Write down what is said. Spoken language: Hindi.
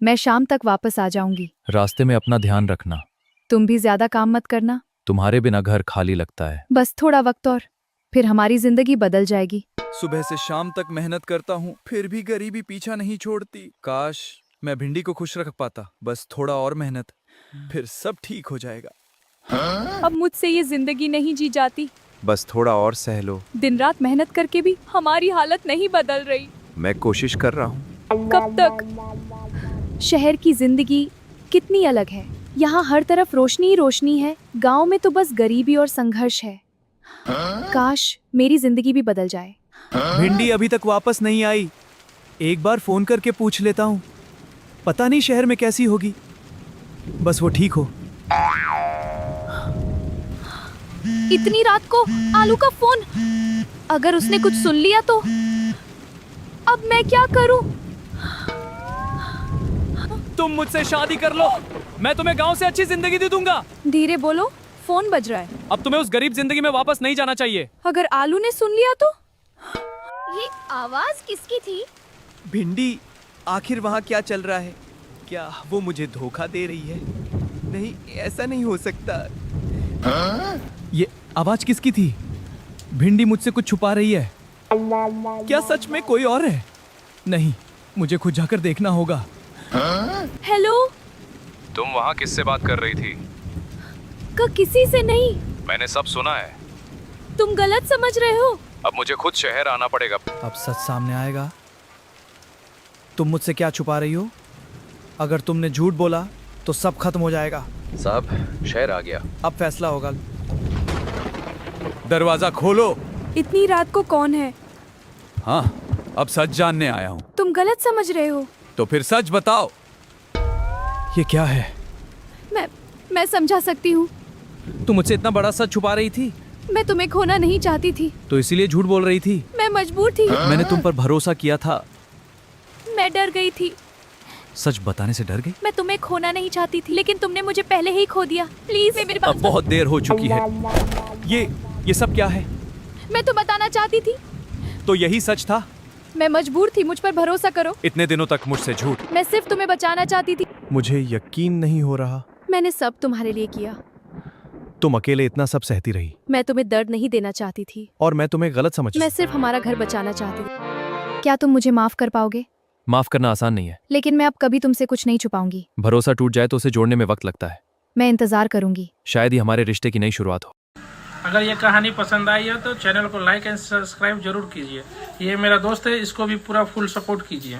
मैं शाम तक वापस आ जाऊंगी। रास्ते में अपना ध्यान रखना। तुम भी ज्यादा काम मत करना। तुम्हारे बिना घर खाली लगता है। बस थोड़ा वक्त और, फिर हमारी जिंदगी बदल जाएगी। सुबह से शाम तक मेहनत करता हूँ, फिर भी गरीबी पीछा नहीं छोड़ती। काश मैं भिंडी को खुश रख पाता। बस थोड़ा और मेहनत, फिर सब ठीक हो जाएगा। अब मुझसे ये जिंदगी नहीं जी जाती। बस थोड़ा और सह लो। दिन रात मेहनत करके भी हमारी हालत नहीं बदल रही। मैं कोशिश कर रहा हूँ। कब तक? शहर की जिंदगी कितनी अलग है। यहाँ हर तरफ रोशनी ही रोशनी है। गांव में तो बस गरीबी और संघर्ष है। काश मेरी जिंदगी भी बदल जाए। भिंडी अभी तक वापस नहीं आई। एक बार फोन करके पूछ लेता हूँ। पता नहीं शहर में कैसी होगी। बस वो ठीक हो। इतनी रात को आलू का फोन, अगर उसने कुछ सुन लिया तो अब मैं क्या करूं? तुम मुझसे शादी कर लो, मैं तुम्हें गांव से अच्छी जिंदगी दे दूंगा। धीरे बोलो, फोन बज रहा है। अब तुम्हें उस गरीब जिंदगी में वापस नहीं जाना चाहिए। अगर आलू ने सुन लिया तो? ये आवाज किसकी थी? भिंडी, आखिर वहाँ क्या चल रहा है? क्या वो मुझे धोखा दे रही है? नहीं, ऐसा नहीं हो सकता। ये आवाज किसकी थी? भिंडी मुझसे कुछ छुपा रही है। क्या सच में कोई और है? नहीं, मुझे खुद जाकर देखना होगा। हेलो, तुम वहाँ किससे बात कर रही थी? किसी से नहीं। मैंने सब सुना है। तुम गलत समझ रहे हो। अब मुझे खुद शहर आना पड़ेगा। अब सच सामने आएगा। तुम मुझसे क्या छुपा रही हो? अगर तुमने झूठ बोला तो सब खत्म हो जाएगा। साहब, शहर आ गया। अब फैसला होगा। दरवाजा खोलो। इतनी रात को कौन है? हाँ, अब सच जानने आया हूँ। तुम गलत समझ रहे हो। तो फिर सच बताओ, ये क्या है? मैं समझा सकती हूँ। तुम मुझसे इतना बड़ा सच छुपा रही थी। मैं तुम्हें खोना नहीं चाहती थी। तो इसीलिए झूठ बोल रही थी। मैं मजबूर थी। मैंने तुम पर भरोसा किया था। मैं डर गई थी। सच बताने से डर गई? मैं तुम्हें खोना नहीं चाहती थी, लेकिन तुमने मुझे पहले ही खो दिया। प्लीज मेरी बात अब बहुत देर हो चुकी है। ये सब क्या है? मैं तो बताना चाहती थी। तो यही सच था? मैं मजबूर थी, मुझ पर भरोसा करो। इतने दिनों तक मुझसे झूठ। मैं सिर्फ तुम्हें बचाना चाहती थी। मुझे यकीन नहीं हो रहा। मैंने सब तुम्हारे लिए किया। तुम अकेले इतना सब सहती रही। मैं तुम्हें दर्द नहीं देना चाहती थी। और मैं तुम्हें गलत समझ। मैं सिर्फ हमारा घर बचाना चाहती थी। क्या तुम मुझे माफ कर पाओगे? माफ करना आसान नहीं है, लेकिन मैं अब कभी तुमसे कुछ नहीं छुपाऊंगी। भरोसा टूट जाए तो उसे जोड़ने में वक्त लगता है। मैं इंतजार करूंगी। शायद ही हमारे रिश्ते की नई शुरुआत हो। अगर ये कहानी पसंद आई हो तो चैनल को लाइक एंड सब्सक्राइब जरूर कीजिए। ये मेरा दोस्त है, इसको भी पूरा फुल सपोर्ट कीजिए।